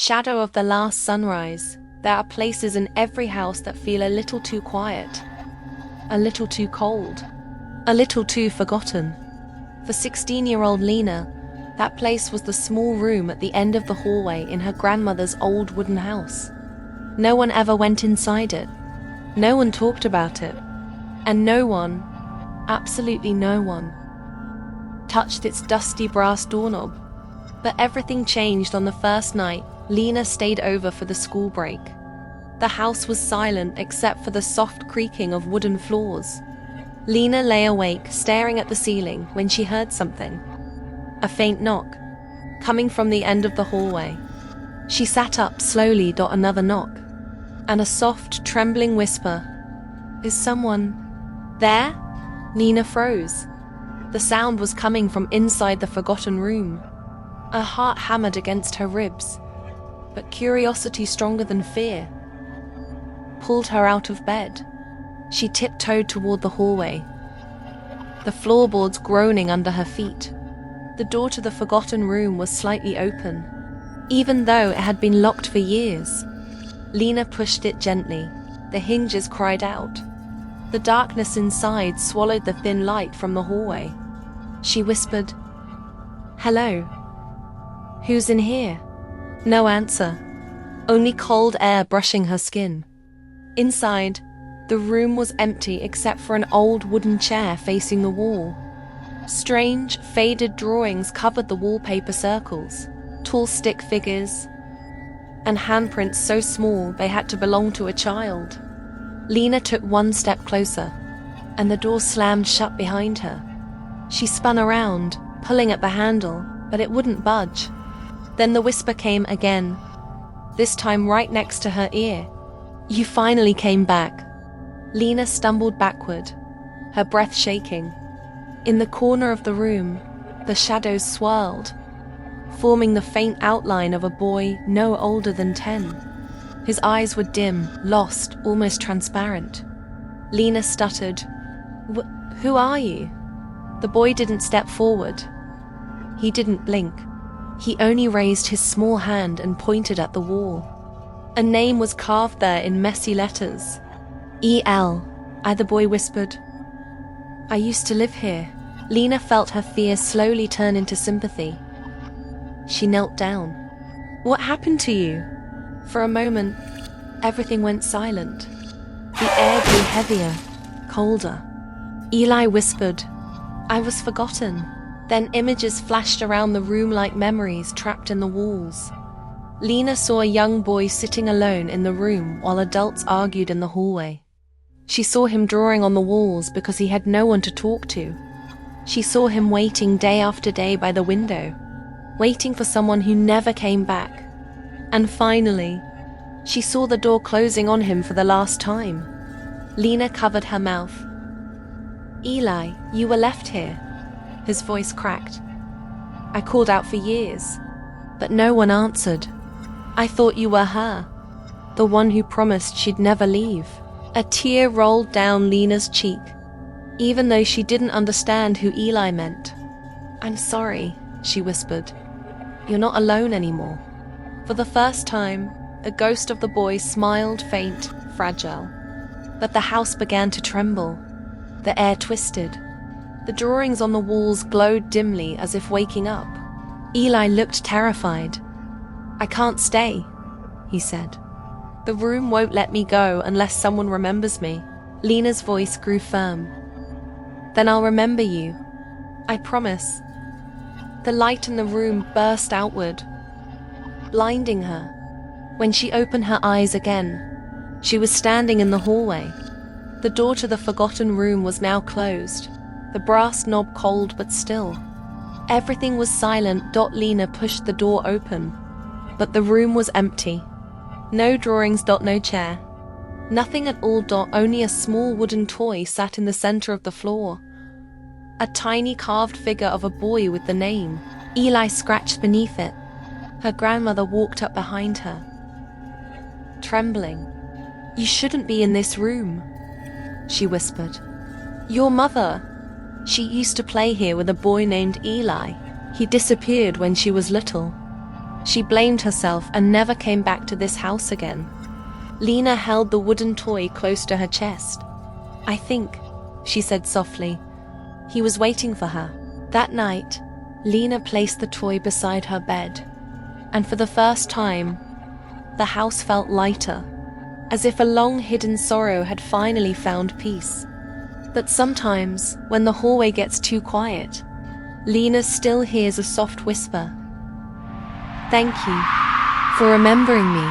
Shadow of the last sunrise. There are places in every house that feel a little too quiet, a little too cold, a little too forgotten. For 16-year-old Lena, that place was the small room at the end of the hallway in her grandmother's old wooden house. No one ever went inside it. No one talked about it. And no one, absolutely no one, touched its dusty brass doorknob. But everything changed on the first night Lena stayed over for the school break. The house was silent except for the soft creaking of wooden floors. Lena lay awake, staring at the ceiling, when she heard something. A faint knock, coming from the end of the hallway. She sat up slowly. Another knock, and a soft, trembling whisper. "Is someone there?" Lena froze. The sound was coming from inside the forgotten room. Her heart hammered against her ribs, but curiosity stronger than fear pulled her out of bed. She tiptoed toward the hallway, the floorboards groaning under her feet. The door to the forgotten room was slightly open, even though it had been locked for years. Lena pushed it gently. The hinges cried out. The darkness inside swallowed the thin light from the hallway. She whispered, "Hello? Who's in here?" No answer, only cold air brushing her skin. Inside, the room was empty except for an old wooden chair facing the wall. Strange, faded drawings covered the wallpaper circles, tall stick figures, and handprints so small they had to belong to a child. Lena took one step closer, and the door slammed shut behind her. She spun around, pulling at the handle, but it wouldn't budge. Then the whisper came again, this time right next to her ear. "You finally came back." Lena stumbled backward, her breath shaking. In the corner of the room, the shadows swirled, forming the faint outline of a boy no older than 10. His eyes were dim, lost, almost transparent. Lena stuttered, "Who are you?" The boy didn't step forward. He didn't blink. He only raised his small hand and pointed at the wall. A name was carved there in messy letters. "E.L." The boy whispered. "I used to live here." Lena felt her fear slowly turn into sympathy. She knelt down. "What happened to you?" For a moment, everything went silent. The air grew heavier, colder. Eli whispered, "I was forgotten." Then images flashed around the room like memories trapped in the walls. Lena saw a young boy sitting alone in the room while adults argued in the hallway. She saw him drawing on the walls because he had no one to talk to. She saw him waiting day after day by the window, waiting for someone who never came back. And finally, she saw the door closing on him for the last time. Lena covered her mouth. "Eli, you were left here." His voice cracked. "I called out for years, but no one answered. I thought you were her, the one who promised she'd never leave." A tear rolled down Lena's cheek, even though she didn't understand who Eli meant. "I'm sorry," she whispered. "You're not alone anymore." For the first time, a ghost of the boy smiled, faint, fragile. But the house began to tremble. The air twisted. The drawings on the walls glowed dimly as if waking up. Eli looked terrified. "I can't stay," he said. "The room won't let me go unless someone remembers me." Lena's voice grew firm. "Then I'll remember you. I promise." The light in the room burst outward, blinding her. When she opened her eyes again, she was standing in the hallway. The door to the forgotten room was now closed, the brass knob cold but still. Everything was silent. Lena pushed the door open, but the room was empty. No drawings. No chair. Nothing at all. Only a small wooden toy sat in the center of the floor. A tiny carved figure of a boy with the name Eli scratched beneath it. Her grandmother walked up behind her, trembling. "You shouldn't be in this room," she whispered. "Your mother. She used to play here with a boy named Eli. He disappeared when she was little." She blamed herself and never came back to this house again. Lena held the wooden toy close to her chest. "I think," she said softly, "he was waiting for her." That night, Lena placed the toy beside her bed, and for the first time, the house felt lighter, as if a long-hidden sorrow had finally found peace. But sometimes, when the hallway gets too quiet, Lena still hears a soft whisper. "Thank you for remembering me."